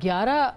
11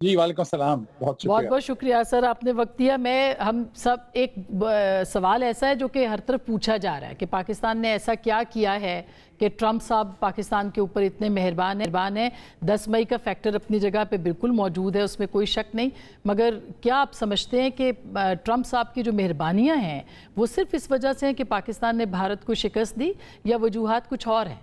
جی وعلیکم السلام، بہت شکریہ. بہت بہت شکریہ سر، آپ نے وقت دیا. ہم سب ایک سوال ایسا ہے جو کہ ہر طرف پوچھا جا رہا ہے کہ پاکستان نے ایسا کیا کیا ہے کہ ٹرمپ صاحب پاکستان کے اوپر اتنے مہربان ہیں. 10 مئی کا فیکٹر اپنی جگہ پہ بالکل موجود ہے، اس میں کوئی شک نہیں، مگر کیا آپ سمجھتے ہیں کہ ٹرمپ صاحب کی جو مہربانیاں ہیں وہ صرف اس وجہ سے ہیں کہ پاکستان نے بھارت کو شکست دی، یا وجوہات کچھ اور ہیں؟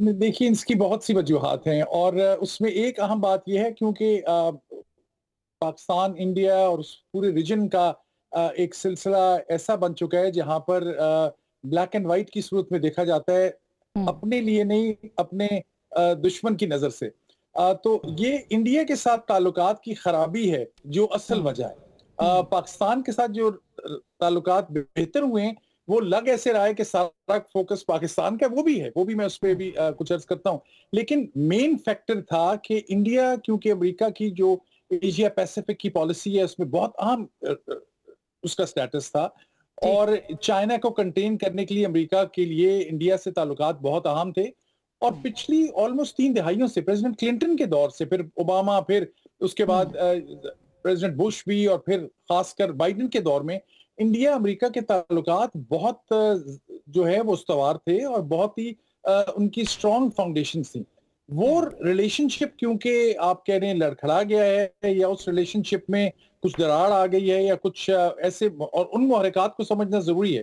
دیکھیے اس کی بہت سی وجوہات ہیں، اور اس میں ایک اہم بات یہ ہے کیونکہ پاکستان، انڈیا اور اس پورے ریجن کا ایک سلسلہ ایسا بن چکا ہے جہاں پر بلیک اینڈ وائٹ کی صورت میں دیکھا جاتا ہے، اپنے لیے نہیں، اپنے دشمن کی نظر سے. تو یہ انڈیا کے ساتھ تعلقات کی خرابی ہے جو اصل وجہ ہے. پاکستان کے ساتھ جو تعلقات بہتر ہوئے ہیں وہ لگ ایسے رہا ہے کہ سارا فوکس پاکستان کا وہ بھی میں اس پہ بھی کچھ عرض کرتا ہوں، لیکن مین فیکٹر تھا کہ انڈیا، کیونکہ امریکہ کی جو ایشیا پیسیفک کی پالیسی ہے اس میں بہت اہم اس کا سٹیٹس تھا، اور چائنا کو کنٹین کرنے کے لیے امریکہ کے لیے انڈیا سے تعلقات بہت اہم تھے. اور پچھلی آلموسٹ 3 دہائیوں سے، پریزیڈنٹ کلنٹن کے دور سے، پھر اوباما، پھر اس کے بعد پریزیڈنٹ بش بھی، اور پھر خاص کر بائیڈن کے دور میں انڈیا امریکہ کے تعلقات بہت جو ہے وہ استوار تھے، اور بہت ہی ان کی اسٹرانگ فاؤنڈیشنز تھیں. وہ ریلیشن شپ کیونکہ آپ کہہ رہے ہیں لڑکھڑا گیا ہے، یا اس ریلیشن شپ میں کچھ دراڑ آ گئی ہے، یا کچھ ایسے، اور ان محرکات کو سمجھنا ضروری ہے.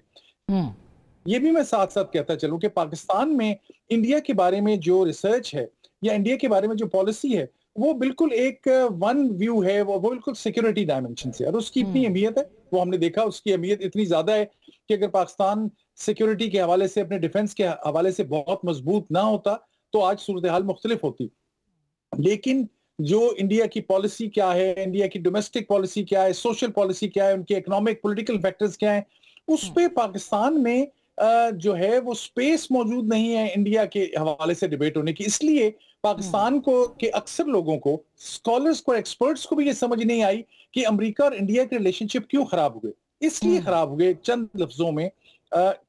یہ بھی میں ساتھ ساتھ کہتا چلوں کہ پاکستان میں انڈیا کے بارے میں جو ریسرچ ہے، یا انڈیا کے بارے میں جو پالیسی ہے، وہ بالکل ایک ون ویو ہے، وہ بالکل سیکیورٹی ڈائمنشن سے، اور اس کی اتنی اہمیت ہے، وہ ہم نے دیکھا اس کی اہمیت اتنی زیادہ ہے کہ اگر پاکستان سیکیورٹی کے حوالے سے، اپنے ڈیفنس کے حوالے سے بہت مضبوط نہ ہوتا تو آج صورتحال مختلف ہوتی. لیکن جو انڈیا کی پالیسی کیا ہے، انڈیا کی ڈومیسٹک پالیسی کیا ہے، سوشل پالیسی کیا ہے، ان کے اکنامک پولیٹیکل فیکٹرز کیا ہیں، اس پہ پاکستان میں جو ہے وہ سپیس موجود نہیں ہے انڈیا کے حوالے سے ڈیبیٹ ہونے کی. اس لیے پاکستان کو کہ اکثر لوگوں کو، اسکالرز کو، ایکسپرٹس کو بھی یہ سمجھ نہیں آئی کہ امریکہ اور انڈیا کے ریلیشن شپ کیوں خراب ہوئے. اس لیے خراب ہوئے چند لفظوں میں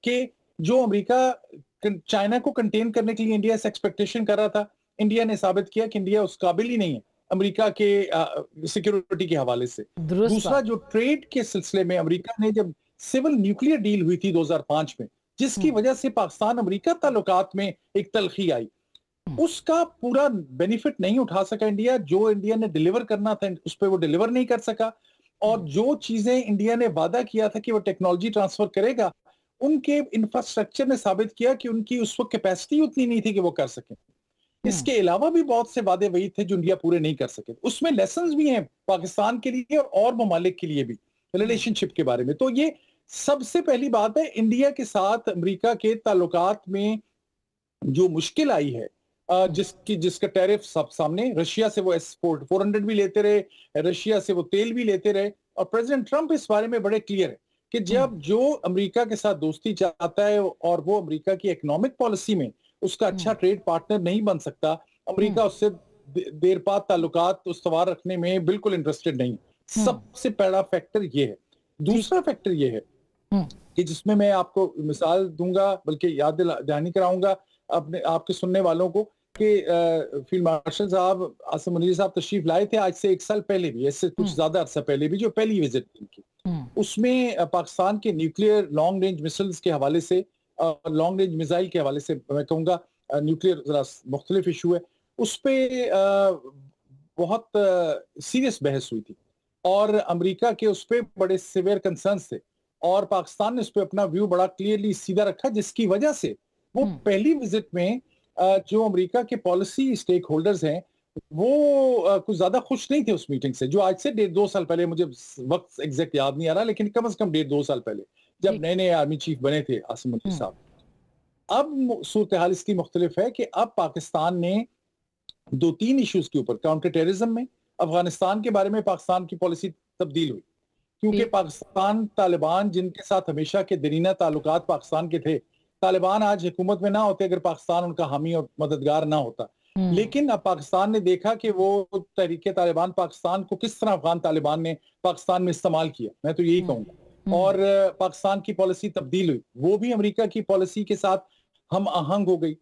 کہ جو امریکہ چائنا کو کنٹین کرنے کے لیے انڈیا سے ایکسپیکٹیشن کر رہا تھا، انڈیا نے ثابت کیا کہ انڈیا اس قابل ہی نہیں ہے امریکہ کے سیکیورٹی کے حوالے سے. دوسرا، جو ٹریڈ کے سلسلے میں امریکہ نے جب سول نیوکلیئر ڈیل ہوئی تھی 2005 میں، جس کی وجہ سے پاکستان امریکہ تعلقات میں ایک تلخی آئی، اس کا پورا بینیفٹ نہیں اٹھا سکا انڈیا. جو انڈیا نے ڈیلیور کرنا تھا اس پہ وہ ڈیلیور نہیں کر سکا، اور جو چیزیں انڈیا نے وعدہ کیا تھا کہ وہ ٹیکنالوجی ٹرانسفر کرے گا، ان کے انفراسٹرکچر نے ثابت کیا کہ ان کی اس وقت کیپیسٹی اتنی نہیں تھی کہ وہ کر سکیں. اس کے علاوہ بھی بہت سے وعدے وہی تھے جو انڈیا پورے نہیں کر سکے. اس میں لیسنز بھی ہیں پاکستان کے لیے اور ممالک کے لیے بھی ریلیشن شپ کے بارے میں. تو یہ سب سے پہلی بات ہے، انڈیا کے ساتھ امریکہ کے تعلقات میں جو مشکل آئی ہے، جس کا ٹیرف سب سامنے، رشیا سے وہ S-400 بھی لیتے رہے، رشیا سے وہ تیل بھی لیتے رہے، اور پریزیڈنٹ ٹرمپ اس بارے میں بڑے کلیئر ہے کہ جب جو امریکہ کے ساتھ دوستی چاہتا ہے اور وہ امریکہ کی اکنامک پالیسی میں اس کا اچھا ٹریڈ پارٹنر نہیں بن سکتا، امریکہ اس سے دیر بعد تعلقات استوار رکھنے میں بالکل انٹرسٹڈ نہیں. سب سے پہلا فیکٹر یہ ہے. دوسرا فیکٹر یہ ہے کہ جس میں آپ کو مثال دوں گا، بلکہ یاد دہانی کراؤں گا اپنے آپ کے سننے والوں کو، کہ فیلڈ مارشل صاحب عاصم منیر صاحب تشریف لائے تھے آج سے 1 سال پہلے بھی، اس سے کچھ زیادہ عرصہ پہلے بھی، جو پہلی وزٹ ان کی، اس میں پاکستان کے نیوکلیئر لانگ رینج مسلز کے حوالے سے، لانگ رینج میزائل کے حوالے سے، میں کہوں گا نیوکلیئر ذرا مختلف ایشو ہے، اس پہ بہت سیریس بحث ہوئی تھی، اور امریکہ کے اس پہ بڑے سیویئر کنسرنز تھے، اور پاکستان نے اس پہ اپنا ویو بڑا کلیئرلی سیدھا رکھا، جس کی وجہ سے وہ پہلی وزٹ میں جو امریکہ کے پالیسی سٹیک ہولڈرز ہیں وہ کچھ زیادہ خوش نہیں تھے اس میٹنگ سے، جو آج سے 1.5-2 سال پہلے، مجھے وقت ایگزیکٹ یاد نہیں آ رہا، لیکن کم از کم 1.5-2 سال پہلے جب نئے آرمی چیف بنے تھے عاصم منیر صاحب. اب صورتحال اس کی مختلف ہے کہ اب پاکستان نے 2-3 ایشوز کے اوپر، کاؤنٹر ٹیررزم میں، افغانستان کے بارے میں پاکستان کی پالیسی تبدیل ہوئی، کیونکہ پاکستان، طالبان جن کے ساتھ ہمیشہ کے دیرینہ تعلقات پاکستان کے تھے، طالبان آج حکومت میں نہ ہوتے اگر پاکستان ان کا حامی اور مددگار نہ ہوتا. لیکن اب پاکستان نے دیکھا کہ وہ تحریک طالبان پاکستان کو کس طرح افغان طالبان نے پاکستان میں استعمال کیا، میں تو یہی کہوں گا، اور پاکستان کی پالیسی تبدیل ہوئی، وہ بھی امریکہ کی پالیسی کے ساتھ ہم آہنگ ہو گئی.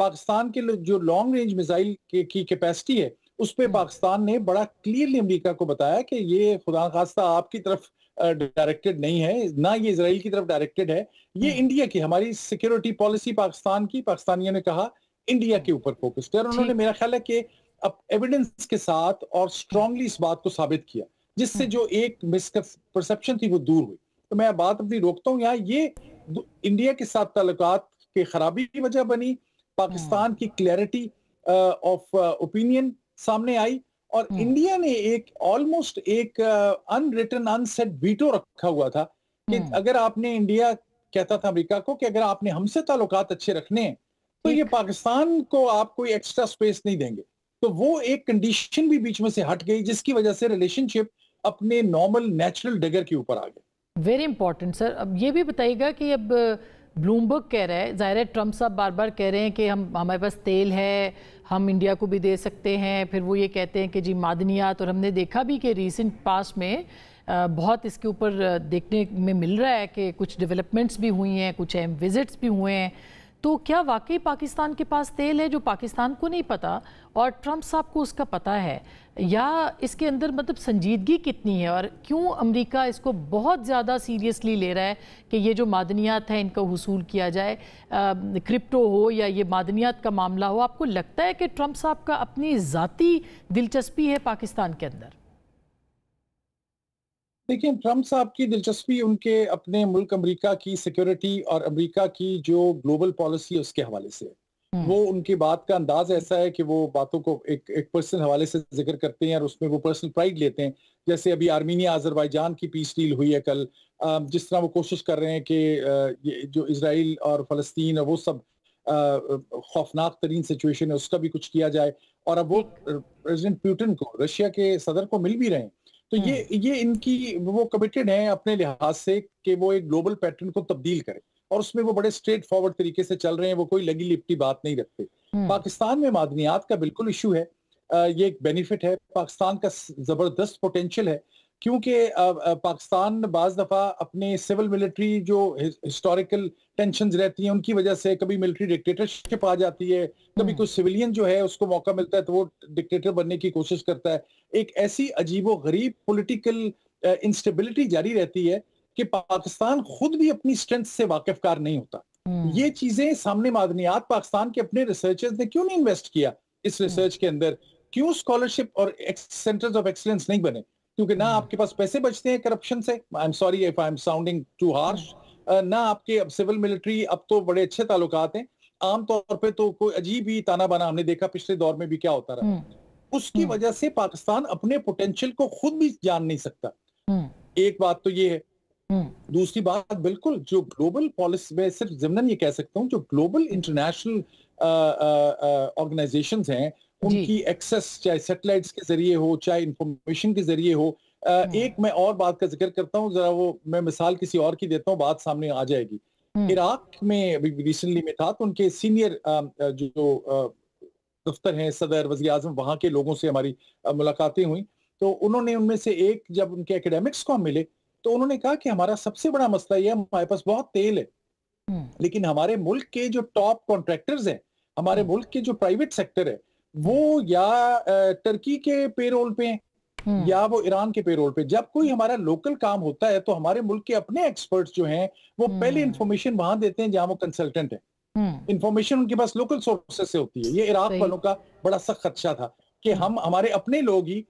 پاکستان کے جو لانگ رینج میزائل کی کیپیسٹی ہے اس پہ پاکستان نے بڑا کلیئرلی امریکہ کو بتایا کہ یہ خدا خواستہ آپ کی طرف ڈائریکٹڈ نہیں ہے، نہ یہ اسرائیل کی طرف ڈائریکٹڈ ہے، یہ انڈیا کی ہماری سیکیورٹی پالیسی پاکستان کی، پاکستانیوں نے کہا انڈیا کے اوپر فوکسڈ ہے، اور انہوں نے میرا خیال ہے کہ اب ایویڈنس کے ساتھ اور اسٹرانگلی اس بات کو ثابت کیا، جس سے جو ایک مسپرسیپشن تھی وہ دور ہوئی۔ تو میں بات اپنی روکتا ہوں یہاں، یہ انڈیا کے ساتھ تعلقات کے خرابی کی وجہ بنی، پاکستان کی کلیئرٹی آف اوپینین سامنے آئی، اور انڈیا نے ایک آلموسٹ ایک unwritten unsaid veto رکھا ہوا تھا کہ اگر آپ نے، انڈیا کہتا تھا امریکہ کو کہ اگر آپ نے ہم سے تعلقات اچھے رکھنے ہیں تو یہ پاکستان کو آپ کوئی ایکسٹرا سپیس نہیں دیں گے، تو وہ ایک کنڈیشن بھی بیچ میں سے ہٹ گئی جس کی وجہ سے ریلیشن شپ اپنے نارمل نیچرل ڈگر کے اوپر آ گئے۔ ویری امپورٹنٹ سر، اب یہ بھی بتائیے گا کہ اب بلومبرگ کہہ رہا ہے، ظاہر ہے ٹرمپ صاحب بار بار کہہ رہے ہیں کہ ہمارے پاس تیل ہے، ہم انڈیا کو بھی دے سکتے ہیں، پھر وہ یہ کہتے ہیں کہ جی معدنیات، اور ہم نے دیکھا بھی کہ ریسنٹ پاسٹ میں بہت اس کے اوپر دیکھنے میں مل رہا ہے کہ کچھ ڈیولپمنٹس بھی ہوئی ہیں، کچھ اہم وزٹس بھی ہوئے ہیں، تو کیا واقعی پاکستان کے پاس تیل ہے جو پاکستان کو نہیں پتا اور ٹرمپ صاحب کو اس کا پتہ ہے، یا اس کے اندر مطلب سنجیدگی کتنی ہے، اور کیوں امریکہ اس کو بہت زیادہ سیریسلی لے رہا ہے کہ یہ جو معدنیات ہیں ان کا حصول کیا جائے، کرپٹو ہو یا یہ معدنیات کا معاملہ ہو؟ آپ کو لگتا ہے کہ ٹرمپ صاحب کا اپنی ذاتی دلچسپی ہے پاکستان کے اندر؟ دیکھیں، ٹرمپ صاحب کی دلچسپی ان کے اپنے ملک امریکہ کی سیکیورٹی اور امریکہ کی جو گلوبل پالیسی ہے اس کے حوالے سے ہے۔ وہ ان کی بات کا انداز ایسا ہے کہ وہ باتوں کو ایک پرسنل حوالے سے ذکر کرتے ہیں اور اس میں وہ پرسنل پرائیڈ لیتے ہیں، جیسے ابھی آرمینیا آذربائیجان کی پیس ڈیل ہوئی ہے کل، جس طرح وہ کوشش کر رہے ہیں کہ جو اسرائیل اور فلسطین اور وہ سب خوفناک ترین سچویشن ہے اس کا بھی کچھ کیا جائے، اور اب وہ پریزیڈنٹ پیوٹن کو، رشیا کے صدر کو مل بھی رہے ہیں، تو یہ ان کی وہ کمیٹڈ ہیں اپنے لحاظ سے کہ وہ ایک گلوبل پیٹرن کو تبدیل کرے، اور اس میں وہ بڑے اسٹریٹ فارورڈ طریقے سے چل رہے ہیں، وہ کوئی لگی لپٹی بات نہیں رکھتے۔ پاکستان میں معدنیات کا بالکل ایشو ہے، یہ ایک بینیفٹ ہے، پاکستان کا زبردست پوٹینشل ہے، کیونکہ پاکستان بعض دفعہ اپنے سول ملٹری جو ہسٹوریکل ٹینشنز رہتی ہیں ان کی وجہ سے کبھی ملٹری ڈکٹیٹرشپ آ جاتی ہے، کبھی کوئی سویلین جو ہے اس کو موقع ملتا ہے تو وہ ڈکٹیٹر بننے کی کوشش کرتا ہے، ایک ایسی عجیب و غریب پولیٹیکل انسٹیبلٹی جاری رہتی ہے کہ پاکستان خود بھی اپنی سٹرینتھ سے واقف کار نہیں ہوتا۔ یہ چیزیں سامنے، معدنیات پاکستان کے اپنے ریسرچرز نے کیوں نہیں انویسٹ کیا اس ریسرچ کے اندر، کیوں اسکالرشپ اور سینٹرز آف ایکسلنس نہیں بنے؟ کیونکہ نہ آپ کے پاس پیسے بچتے ہیں کرپشن سے، I am sorry if I am sounding too harsh, نہ آپ کے اب سول ملٹری، اب تو بڑے اچھے تعلقات ہیں، عام طور پہ تو کوئی عجیب ہی تانا بانا ہم نے دیکھا پچھلے دور میں بھی کیا ہوتا رہا، اس کی وجہ سے پاکستان اپنے پوٹینشل کو خود بھی جان نہیں سکتا۔ ایک بات تو یہ ہے، دوسری بات بالکل جو گلوبل پالیسی، میں صرف ضمناً یہ کہہ سکتا ہوں جو گلوبل انٹرنیشنل آرگنائزیشنز ہیں ان کی ایکسس چاہے سیٹلائٹس کے ذریعے ہو چاہے انفارمیشن کے ذریعے ہو، ایک میں اور بات کا ذکر کرتا ہوں، ذرا وہ میں مثال کسی اور کی دیتا ہوں، بات سامنے آ جائے گی۔ عراق میں ابھی ریسنٹلی میں تھا تو ان کے سینئر جو دفتر ہیں، صدر، وزیر اعظم، وہاں کے لوگوں سے ہماری ملاقاتیں ہوئیں، تو انہوں نے ان میں سے ایک، جب ان کے اکیڈیمکس کو ہم ملے تو انہوں نے کہا کہ ہمارا سب سے بڑا مسئلہ یہ ہے ہمارے پاس بہت تیل ہے لیکن ہمارے ملک کے جو ٹاپ کانٹریکٹرز ہیں، ہمارے ملک کے جو پرائیویٹ سیکٹر ہے، وہ یا ٹرکی کے پے رول پہ ہیں یا وہ ایران کے پے رول پہ۔ جب کوئی ہمارا لوکل کام ہوتا ہے تو ہمارے ملک کے اپنے ایکسپرٹس جو ہیں وہ پہلے انفارمیشن وہاں دیتے ہیں جہاں وہ کنسلٹنٹ ہیں، انفارمیشن ان کے پاس لوکل سورسز سے ہوتی ہے۔ یہ عراق والوں کا بڑا سخت خدشہ تھا کہ ہمارے اپنے لوگ ہی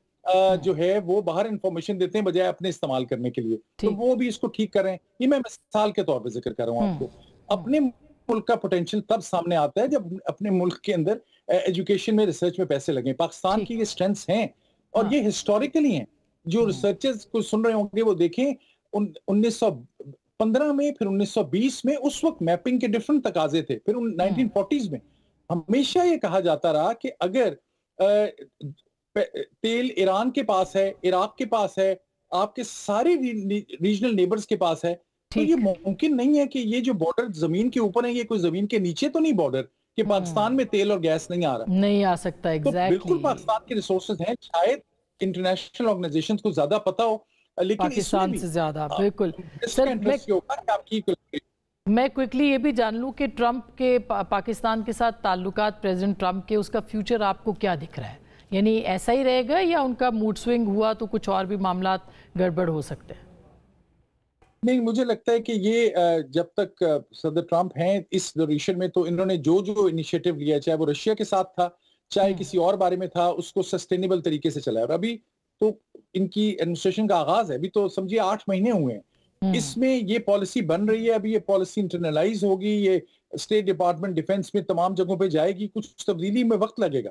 جو ہے وہ باہر انفارمیشن دیتے ہیں بجائے اپنے استعمال کرنے کے لیے، تو وہ بھی اس کو ٹھیک کر رہے ہیں۔ یہ میں مثال کے طور پہ ذکر کر رہا ہوں آپ کو۔ اپنے ملک کا پوٹینشل تب سامنے آتا ہے جب اپنے ملک کے اندر ایجوکیشن میں، ریسرچ میں پیسے لگیں۔ پاکستان کی یہ سٹرینتھس ہیں اور یہ ہسٹوریکلی ہیں، جو ریسرچرز کو سن رہے ہوں گے وہ دیکھیں 1915 میں، پھر 1920 میں، اس وقت میپنگ کے ڈیفرنٹ تقاضے تھے، پھر 1940s میں ہمیشہ یہ کہا جاتا رہا کہ اگر تیل ایران کے پاس ہے، عراق کے پاس ہے، آپ کے سارے ریجنل نیبرز کے پاس ہے، تو یہ ممکن نہیں ہے کہ یہ جو بارڈر زمین کے اوپر ہے، یہ کوئی زمین کے نیچے تو نہیں بارڈر کہ پاکستان میں تیل اور گیس نہیں آ رہا، نہیں آ سکتا۔ ایگزیکٹلی، بالکل پاکستان کے ریسورسز ہیں، شاید انٹرنیشنل آرگنائزیشنز کو زیادہ پتا ہو لیکن پاکستان سے زیادہ۔ بالکل سر، میں کوئکلی یہ بھی جان لوں کہ ٹرمپ کے پاکستان کے ساتھ تعلقات پریزیڈنٹ ٹرمپ کے، اس کا فیوچر آپ کو کیا دکھ رہا ہے؟ یعنی ایسا ہی رہے گا یا ان کا موڈ سوئنگ ہوا تو کچھ اور بھی معاملات گڑبڑ ہو سکتے ہیں؟ نہیں، مجھے لگتا ہے کہ یہ جب تک صدر ٹرمپ ہیں اس ڈیوریشن میں، تو انہوں نے جو انیشیٹو لیا، چاہے وہ رشیا کے ساتھ تھا، چاہے کسی اور بارے میں تھا، اس کو سسٹینیبل طریقے سے چلایا. اور ابھی تو ان کی ایڈمنسٹریشن کا آغاز ہے، ابھی تو سمجھیے 8 مہینے ہوئے ہیں. اس میں یہ پالیسی بن رہی ہے، ابھی یہ پالیسی انٹرنلائز ہوگی، یہ اسٹیٹ ڈپارٹمنٹ ڈیفنس میں تمام جگہوں پہ جائے گی. کچھ تبدیلی میں وقت لگے گا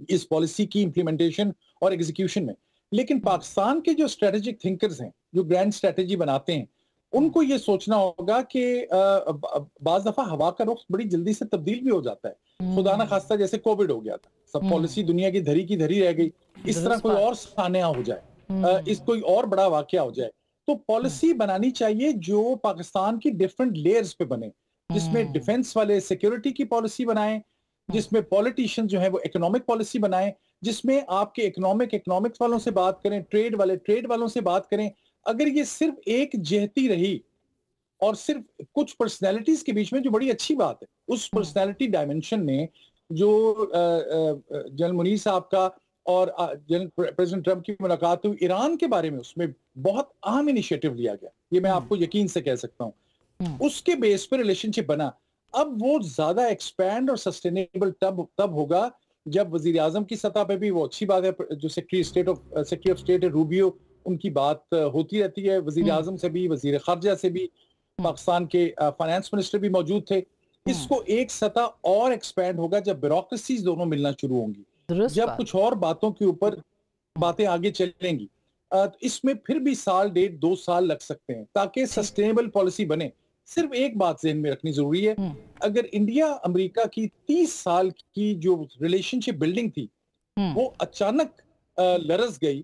اس پالیسی کی امپلیمنٹیشن اور ایگزیکیوشن میں. لیکن پاکستان کے جو اسٹریٹجک تھنکرز ہیں، جو گرینڈ اسٹریٹجی بناتے ہیں، ان کو یہ سوچنا ہوگا کہ بعض دفعہ ہوا کا رخ بڑی جلدی سے تبدیل بھی ہو جاتا ہے. خدا نہ خواستہ جیسے کووڈ ہو گیا تھا، سب پالیسی دنیا کی دھری کی دھری رہ گئی. اس طرح کوئی اور سانحہ ہو جائے، کوئی اور بڑا واقعہ ہو جائے، تو پالیسی بنانی چاہیے جو پاکستان کی ڈیفرنٹ لیئرز پہ بنے، جس میں ڈیفنس والے سیکیورٹی کی پالیسی بنائیں، جس میں پولیٹیشین جو ہیں وہ اکنامک پالیسی بنائیں، جس میں آپ کے اکنامکس والوں سے بات کریں، ٹریڈ والوں سے بات کریں. اگر یہ صرف ایک جہتی رہی اور صرف کچھ پرسنالٹیز کے بیچ میں، جو بڑی اچھی بات ہے، اس پرسنالٹی ڈائمنشن میں جو جنرل منیر صاحب کا اور پریزیڈنٹ ٹرمپ کی ملاقات ہوئی ایران کے بارے میں، اس میں بہت اہم انیشیٹو لیا گیا، یہ میں آپ کو یقین سے کہہ سکتا ہوں. اس کے بیس پر ریلیشن شپ بنا. اب وہ زیادہ ایکسپینڈ اور سسٹینیبل تب ہوگا جب وزیر اعظم کی سطح پہ بھی، وہ اچھی بات ہے، جو سیکریٹری آف اسٹیٹ روبیو، ان کی بات ہوتی رہتی ہے، وزیر اعظم سے بھی، وزیر خارجہ سے بھی، پاکستان کے فائنانس منسٹر بھی موجود تھے. اس کو ایک سطح اور ایکسپینڈ ہوگا جب بیوروکریسیز دونوں ملنا شروع ہوں گی، جب کچھ اور باتوں کے اوپر باتیں آگے چلیں گی. اس میں پھر بھی سال 1.5-2 سال لگ سکتے ہیں تاکہ سسٹینیبل پالیسی بنے. صرف ایک بات ذہن میں رکھنی ضروری ہے، اگر انڈیا امریکہ کی 30 سال کی جو ریلیشن شپ بلڈنگ تھی وہ اچانک لرز گئی،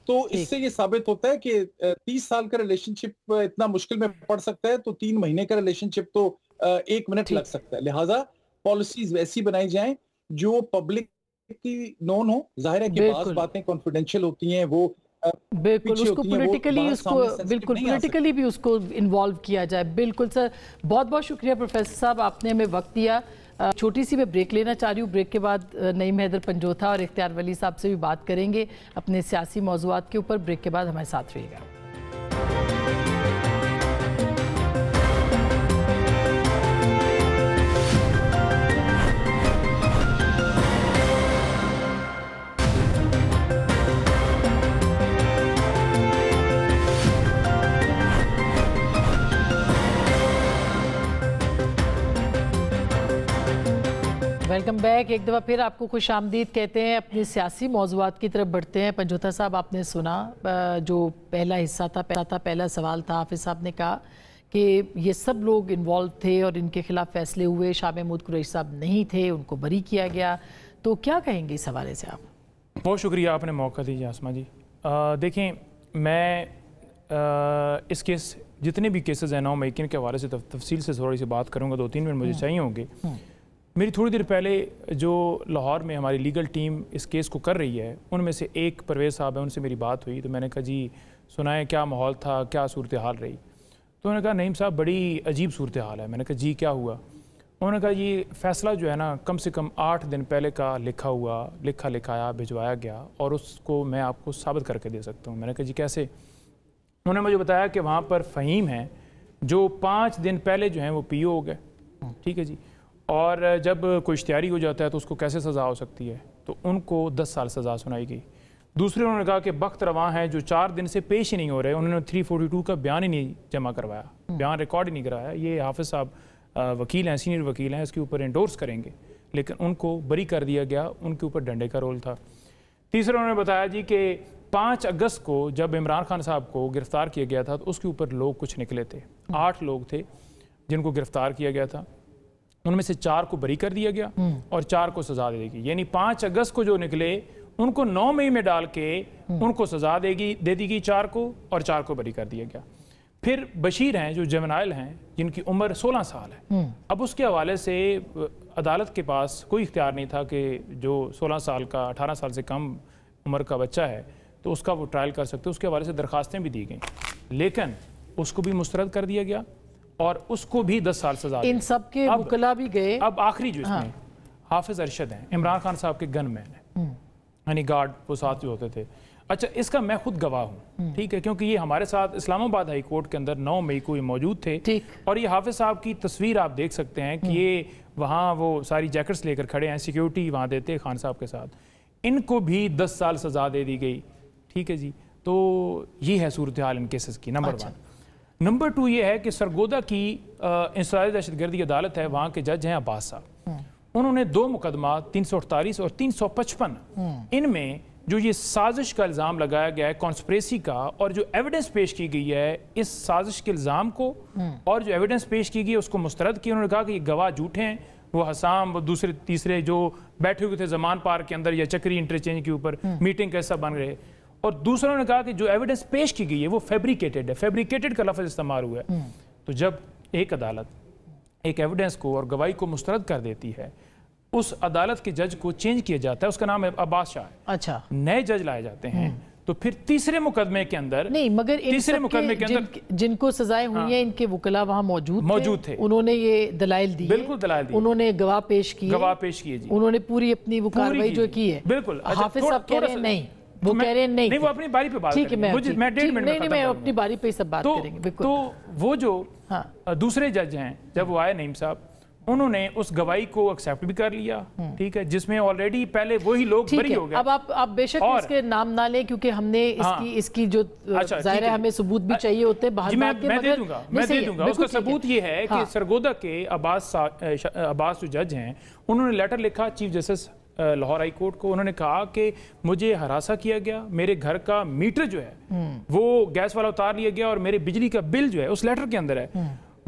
تو اس سے یہ ثابت ہوتا ہے کہ 30 سال کا ریلیشن شپ اتنا مشکل میں پڑ سکتا ہے، تو 3 مہینے کا ریلیشن شپ تو 1 منٹ لگ سکتا ہے. لہٰذا پالیسیز ویسی بنائی جائیں جو پبلک کی نون ہو. ظاہر ہے کہ بعض باتیں کانفیڈینشیل ہوتی ہیں، وہ بالکل اس کو پولیٹیکلی بھی اس کو انوالو کیا جائے. بالکل سر، بہت بہت شکریہ پروفیسر صاحب، آپ نے ہمیں وقت دیا. چھوٹی سی میں بریک لینا چاہ رہی ہوں. بریک کے بعد نعیم حیدر پنجوتھا اور اختیار ولی صاحب سے بھی بات کریں گے اپنے سیاسی موضوعات کے اوپر. بریک کے بعد ہمارے ساتھ رہیے گا. Welcome back. ایک دفعہ پھر آپ کو خوش آمدید کہتے ہیں. اپنے سیاسی موضوعات کی طرف بڑھتے ہیں. پنجوتھا صاحب، آپ نے سنا جو پہلا حصہ تھا، پہلا سوال تھا. حافظ صاحب نے کہا کہ یہ سب لوگ انوالو تھے اور ان کے خلاف فیصلے ہوئے. شاہ محمود قریشی صاحب نہیں تھے، ان کو بری کیا گیا. تو کیا کہیں گے اس حوالے سے آپ؟ بہت شکریہ، آپ نے موقع دیجیے آسما جی. دیکھیں، میں اس کیس جتنے بھی کیسز ہیں 9 میکن کے حوالے سے تفصیل سے تھوڑی سی بات کروں گا. 2-3 منٹ مجھے چاہیے ہوں گے. میری تھوڑی دیر پہلے جو لاہور میں ہماری لیگل ٹیم اس کیس کو کر رہی ہے، ان میں سے ایک پرویز صاحب ہیں، ان سے میری بات ہوئی. تو میں نے کہا جی سنائیں کیا ماحول تھا، کیا صورتحال رہی. تو انہوں نے کہا نعیم صاحب بڑی عجیب صورتحال ہے. میں نے کہا جی کیا ہوا؟ انہوں نے کہا یہ فیصلہ جو ہے نا کم سے کم 8 دن پہلے کا لکھایا بھجوایا گیا، اور اس کو میں آپ کو ثابت کر کے دے سکتا ہوں. میں نے کہا جی کیسے؟ انہوں نے مجھے بتایا کہ وہاں پر فہیم ہیں جو 5 دن پہلے جو ہیں وہ پی او ہو گئے. ٹھیک ہے جی. اور جب کوئی اشتہاری ہو جاتا ہے تو اس کو کیسے سزا ہو سکتی ہے؟ تو ان کو 10 سال سزا سنائی گئی. دوسرے انہوں نے کہا کہ بخت رواں ہیں جو 4 دن سے پیش ہی نہیں ہو رہے. انہوں نے 342 کا بیان ہی نہیں جمع کروایا، بیان ریکارڈ ہی نہیں کرایا. یہ حافظ صاحب وکیل ہیں، سینئر وکیل ہیں، اس کے اوپر انڈورس کریں گے، لیکن ان کو بری کر دیا گیا. ان کے اوپر ڈنڈے کا رول تھا. تیسرا انہوں نے بتایا جی کہ 5 اگست کو جب عمران خان صاحب کو گرفتار کیا گیا تھا تو اس کے اوپر لوگ کچھ نکلے تھے. 8 لوگ تھے جن کو گرفتار کیا گیا تھا. ان میں سے 4 کو بری کر دیا گیا اور 4 کو سزا دے گی. یعنی 5 اگست کو جو نکلے ان کو 9 مئی میں ڈال کے ان کو سزا دے دی گئی 4 کو، اور 4 کو بری کر دیا گیا. پھر بشیر ہیں جو جوینائل ہیں جن کی عمر 16 سال ہے. اب اس کے حوالے سے عدالت کے پاس کوئی اختیار نہیں تھا کہ جو 16 سال کا 18 سال سے کم عمر کا بچہ ہے تو اس کا وہ ٹرائل کر سکتے. اس کے حوالے سے درخواستیں بھی دی گئیں، لیکن اس کو بھی مسترد کر دیا گیا. اور اس کو بھی 10 سال سزا ان سب کے وکلا بھی گئے. اب آخری جو اس میں حافظ ارشد ہیں، عمران خان صاحب کے گن مین ہیں، یعنی گارڈ وہ ساتھ جو ہوتے تھے. اچھا اس کا میں خود گواہ ہوں، ٹھیک ہے، کیونکہ یہ ہمارے ساتھ اسلام آباد ہائی کورٹ کے اندر 9 مئی کو یہ موجود تھے. اور یہ حافظ صاحب کی تصویر آپ دیکھ سکتے ہیں کہ یہ وہاں وہ ساری جیکٹس لے کر کھڑے ہیں، سیکیورٹی وہاں دیتے خان صاحب کے ساتھ. ان کو بھی 10 سال سزا دے دی گئی. ٹھیک ہے جی. تو یہ ہے صورتحال ان کیسز کی. نمبر 1. نمبر 2 یہ ہے کہ سرگودا کی انسداد دہشت گردی عدالت ہے، وہاں کے جج ہیں عباس صاحب. انہوں نے 2 مقدمات 348 اور 355 ان میں جو یہ سازش کا الزام لگایا گیا ہے کانسپریسی کا، اور جو ایویڈنس پیش کی گئی ہے اس سازش کے الزام کو، اور جو ایویڈنس پیش کی گئی ہے اس کو مسترد کیا. انہوں نے کہا کہ یہ گواہ جھوٹے ہیں، وہ حسام، وہ دوسرے تیسرے جو بیٹھے ہوئے تھے زمان پارک کے اندر یا چکری انٹرچینج کے اوپر میٹنگ کیسا بن رہے. اور دوسروں نے کہا کہ جو ایویڈنس پیش کی گئی ہے وہ فیبریکیٹڈ ہے. فیبریکیٹڈ کا لفظ استعمال ہوا ہے. تو جب ایک عدالت ایک ایویڈنس کو اور گواہی کو مسترد کر دیتی ہے، اس عدالت کے جج کو چینج کیا جاتا ہے، اس کا نام عباس شاہ ہے. اچھا. نئے جج لائے جاتے ہیں. تو پھر تیسرے مقدمے کے اندر نہیں، مگر تیسرے مقدمے کے اندر جن کو سزائیں ہوئی ہیں ان کے وکلا وہاں موجود تھے. انہوں نے یہ دلائل دی، بالکل دلائل دی، انہوں نے گواہ پیش کیے جی. انہوں نے پوری اپنی وہ کارروائی جو کی ہے. بالکل. حافظ صاحب کہہ رہے ہیں نہیں، وہ کہہ رہے ہیں نہیں، وہ اپنی باری پہ بات کریں گے. میں 1.5 منٹ نہیں، میں اپنی باری پہ سب بات کریں گے. تو وہ جو دوسرے جج ہیں جب وہ آئے نعیم صاحب، انہوں نے اس گواہی کو ایکسیپٹ بھی کر لیا. ٹھیک ہے، جس میں آلریڈی پہلے وہی لوگ بری ہو گئے. اب آپ بے شک اس کے نام نہ لیں کیونکہ ہم نے اس کی جو ظاہر ہے ہمیں ثبوت بھی چاہیے ہوتے ہیں باہر بات کے. میں دے دوں گا. اس کا ثبوت یہ ہے کہ سرگودا کے عباس جو جج ہیں، انہوں نے لیٹر لکھا chief justice Lahore high court کو. انہوں نے کہا کہ مجھے ہراساں کیا گیا، میرے گھر کا میٹر جو ہے وہ گیس والا اتار لیا گیا، اور میرے بجلی کا بل جو ہے اس لیٹر کے اندر ہے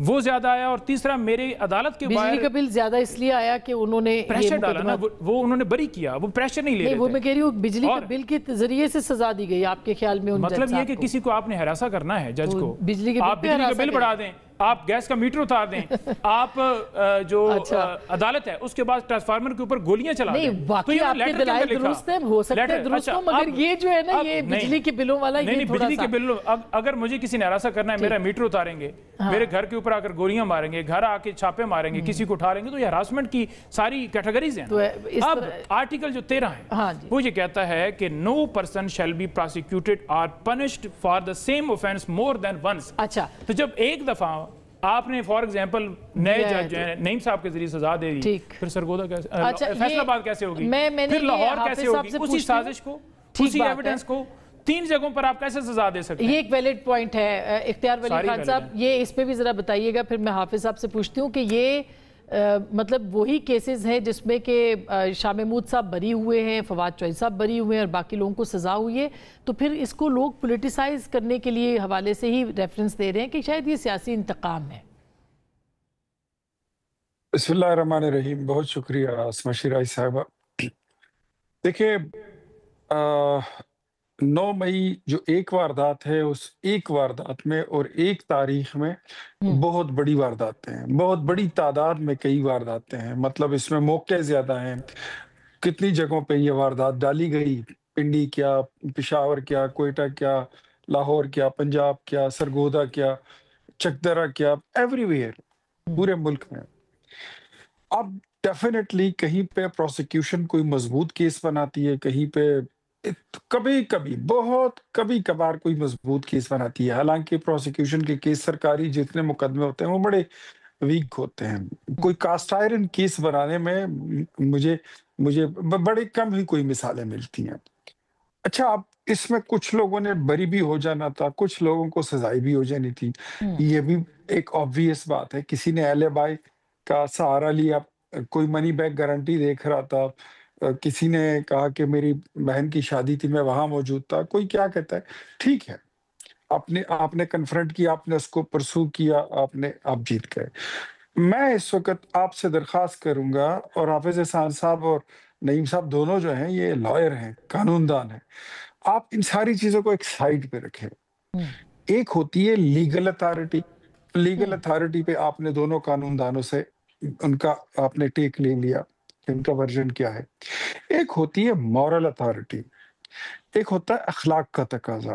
وہ زیادہ آیا. اور تیسرا، میرے عدالت کے باہر بجلی کا بل زیادہ اس لیے آیا کہ انہوں نے پریشر ڈالا نا، وہ انہوں نے بری کیا، وہ پریشر نہیں لے رہے تھے. وہ میں کہہ رہی ہوں بجلی کا بل کے ذریعے سے سزا دی گئی آپ کے خیال میں؟ مطلب یہ کہ کسی کو آپ نے ہراساں کرنا ہے جج کو، آپ بجلی کا بل بڑھا دیں، آپ گیس کا میٹر اتار دیں، آپ جو عدالت ہے اس کے بعد ٹرانسفارمر کے اوپر گولیاں چلا دیں. نہیں، واقعی آپ کے دلائل درست ہیں، ہو سکتے ہیں درست ہوں، مگر یہ جو ہے نا یہ بجلی کے بلوں والا یہ تھوڑا سا. بجلی کے بل اگر مجھے کسی نے ہراساں کرنا ہے، میرا میٹر اتاریں گے، میرے گھر کے اوپر آ کر گولیاں ماریں گے، گھر آ کے چھاپے ماریں گے، کسی کو اٹھا لیں گے، تو یہ ہراسمنٹ کی ساری کیٹیگریز ہیں. اب آرٹیکل جو 13 ہے وہ یہ کہتا ہے کہ no person shall be prosecuted or punished for the same offense more than once. اچھا. تو جب ایک دفعہ آپ نے فار ایگزامپل نئے جج ہیں نعیم صاحب کے ذریعے سزا دے دی، پھر سرگودا کیسے، فیصل آباد کیسے ہوگی، پھر لاہور کیسے ہوگی؟ اسی سازش کو، اسی ایویڈنس کو 3 جگہوں پر آپ کیسے سزا دے سکتے ہیں؟ یہ ایک ویلڈ پوائنٹ ہے. اختیار ولی خان صاحب یہ اس پہ بھی ذرا بتائیے گا. پھر میں حافظ صاحب سے پوچھتی ہوں کہ یہ مطلب وہی کیسز ہیں جس میں کہ شاہ محمود صاحب بری ہوئے ہیں، فواد چوہدری صاحب بری ہوئے ہیں اور باقی لوگوں کو سزا ہوئی ہے، تو پھر اس کو لوگ پولیٹیسائز کرنے کے لیے حوالے سے ہی ریفرنس دے رہے ہیں کہ شاید یہ سیاسی انتقام ہے. بسم اللہ الرحمن الرحیم. بہت شکریہ اسما شیرائی صاحبہ. دیکھیں 9 مئی جو ایک واردات ہے، اس ایک واردات میں اور ایک تاریخ میں بہت بڑی وارداتیں ہیں، بہت بڑی تعداد میں کئی وارداتیں ہیں. مطلب اس میں موقع زیادہ ہیں. کتنی جگہوں پہ یہ واردات ڈالی گئی، پنڈی کیا، پشاور کیا، کوئٹہ کیا، لاہور کیا، پنجاب کیا، سرگودا کیا، چکدرہ کیا، ایوری ویئر پورے ملک میں. اب ڈیفینیٹلی کہیں پہ پروسیکیوشن کوئی مضبوط کیس بناتی ہے، کہیں پہ کبھی کبھی بہت کبھی کبھار کوئی مضبوط کیس بناتی ہے. حالانکہ پروسیکیوشن کے کیس سرکاری جتنے مقدمے ہوتے ہیں وہ بڑے ویک ہوتے ہیں. کوئی کاسٹ آئرن کیس بنانے میں مجھے بڑے کم ہی کوئی مثالیں ملتی ہیں. اچھا، اب اس میں کچھ لوگوں نے بری بھی ہو جانا تھا، کچھ لوگوں کو سزائی بھی ہو جانی تھی. یہ بھی ایک آبویس بات ہے. کسی نے اہل بائی کا سہارا لیا، کوئی منی بیک گارنٹی دیکھ رہا تھا، کسی نے کہا کہ میری بہن کی شادی تھی میں وہاں موجود تھا، کوئی کیا کہتا ہے، ٹھیک ہے، آپ نے کنفرنٹ کیا، آپ نے اس کو پرسو کیا، آپ جیت گئے. میں اس وقت آپ سے درخواست کروں گا، اور حافظ احسان صاحب اور نعیم صاحب دونوں جو ہیں یہ لائر ہیں، قانون دان ہیں، آپ ان ساری چیزوں کو ایک سائڈ پہ رکھیں. ایک ہوتی ہے لیگل اتھارٹی. لیگل اتھارٹی پہ آپ نے دونوں قانون دانوں سے ان کا آپ نے ٹیک لے لیا کہ ان کا ورژن کیا ہے. ایک ہوتی ہے مورل اتھارٹی، ایک ہوتا ہے اخلاق کا تقاضا.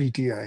PTI।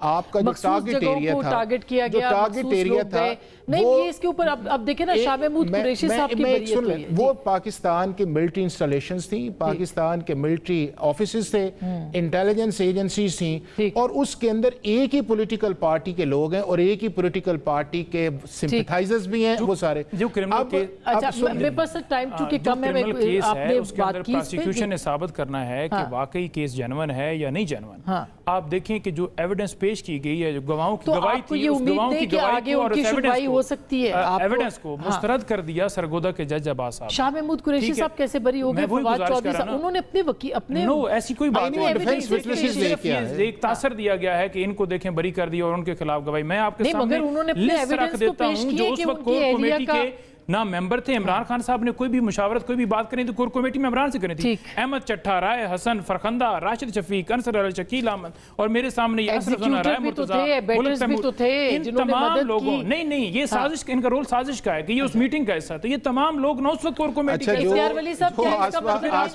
آپ کا جو ٹارگٹ ایریا تھا، ٹارگٹ کیا گیا، ٹارگٹ ایریا تھا، نہیں یہ اس کے اوپر اب دیکھیں نا شاہ محمود قریشی صاحب کی بریت ہوئی ہے، وہ پاکستان کے ملٹری انسٹالیشنز تھیں، پاکستان کے ملٹری آفیسز تھے، انٹیلیجنس ایجنسیز تھیں، اور اس کے اندر ایک ہی پولیٹیکل پارٹی کے لوگ ہیں اور ایک ہی پولیٹیکل پارٹی کے سمپیتھائزرز بھی ہیں وہ سارے. جو کرمنل کیس، اچھا میرے پاس ٹائم چونکہ کم ہے، آپ نے اس کے اندر پروسیکیوشن نے ثابت کرنا ہے کہ واقعی کیس جینون ہے یا نہیں جینون. آپ دیکھیں کہ جو ایویڈنس پیش کی گئی ہے، جو گواہوں کی گواہی تھی، اس گواہوں کی گواہی کو اور ایویڈنس کو مسترد کر دیا سرگودا کے جج عباس صاحب. شاہ محمود قریشی صاحب کیسے بری ہو گئے؟ فواد چودھری صاحب انہوں نے اپنے نو ایسی کوئی بات نہیں، ایک تاثر دیا گیا ہے کہ ان کو دیکھیں بری کر دیا اور ان کے خلاف گواہی. میں آپ کے سامنے لسٹ رکھ دیتا ہوں جو اس وقت کور کمیٹی کے نہ ممبر تھے. عمران خان صاحب نے کوئی بھی مشاورت، کوئی بھی بات کریں تو کور کمیٹی میں عمران سے کریں تھی. احمد چٹھا، رائے حسن، فرخندہ، راشد شفیق، انصر علی، شکیل احمد، اور میرے سامنے یہ اصرف زنہ، رائے مرتضیٰ، ان تمام لوگوں نہیں یہ سازش، ان کا رول سازش کا ہے کہ یہ اس میٹنگ کا حصہ تھا. یہ تمام لوگ نہ اس وقت کور کمیٹی کے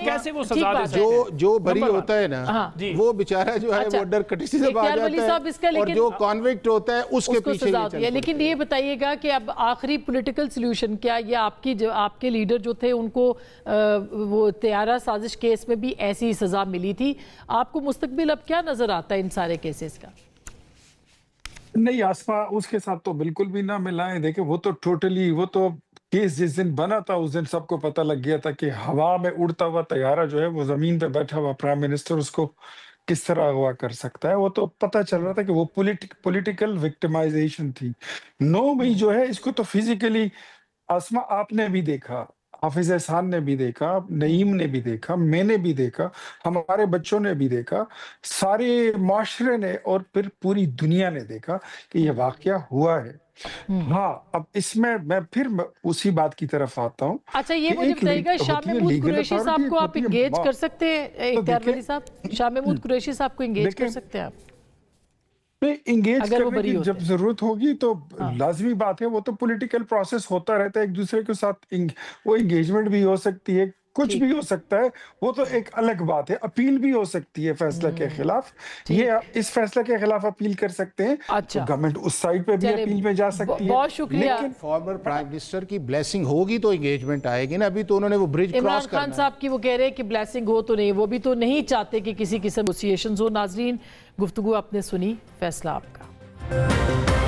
کیسے وہ سزا دے سکتے ہیں. جو بری ہوتا ہے نا وہ بیچارہ جو ہے وہ انڈر کرٹیسزم آ جاتا ہے، اور جو کانوکٹ ہوتا ہے اس کے پیچھے یہ چلتا ہے. لیکن یہ بتائیے گا کہ اب آخری پولیٹیکل سلوشن کیا؟ یہ آپ کے لیڈر جو تھے ان کو وہ طیارہ سازش کیس میں بھی ایسی سزا ملی تھی. آپ کو مستقبل اب کیا نظر آتا ہے ان سارے کیسز کا؟ نہیں آسما، اس کے ساتھ تو بالکل بھی نہ ملائیں. دیکھیں وہ تو ٹوٹلی، وہ تو کیس جس دن بنا تھا اس دن سب کو پتہ لگ گیا تھا کہ ہوا میں اڑتا ہوا طیارہ جو ہے وہ زمین پہ بیٹھا ہوا پرائم منسٹر اس کو کس طرح اغوا کر سکتا ہے. وہ تو پتہ چل رہا تھا کہ وہ پولیٹیکل وکٹمائزیشن تھی. 9 مئی جو ہے اس کو تو فزیکلی آسما آپ نے بھی دیکھا، حافظ احسان نے بھی دیکھا، نعیم نے بھی دیکھا، میں نے بھی دیکھا، ہمارے بچوں نے بھی دیکھا، سارے معاشرے نے اور پھر پوری دنیا نے دیکھا کہ یہ واقعہ ہوا ہے. ہاں اب اس میں پھر اسی بات کی طرف آتا ہوں. اچھا یہ مجھے بتائیے گا، شاہ محمود قریشی صاحب کو آپ انگیج کر سکتے ہیں؟ اختیار ولی صاحب، شاہ محمود قریشی صاحب کو انگیج کر سکتے ہیں آپ؟ انگیج کرنے کی جب ضرورت ہوگی تو لازمی بات ہے، وہ تو پولیٹیکل پروسیس ہوتا رہتا ہے، ایک دوسرے کے ساتھ وہ انگیجمنٹ بھی ہو سکتی ہے، کچھ بھی ہو سکتا ہے، وہ تو ایک الگ بات ہے. اپیل بھی ہو سکتی ہے فیصلہ کے خلاف، یہ اس فیصلہ کے خلاف اپیل کر سکتے ہیں. گورنمنٹ اس سائیڈ پہ بھی اپیل میں جا سکتی ہے. بہت شکریہ. لیکن فارمر پرائم منسٹر کی بلیسنگ ہوگی تو انگیجمنٹ آئے گی نا. ابھی تو انہوں نے وہ برج کراس کرنا ہے. عمران خان صاحب کی وہ کہہ رہے ہیں کہ بلیسنگ ہو تو نہیں، وہ بھی تو نہیں چاہتے کہ کسی قسم نیگوشیشنز ہو. ناظرین گفتگو آپ نے سنی، فیصلہ آپ کا.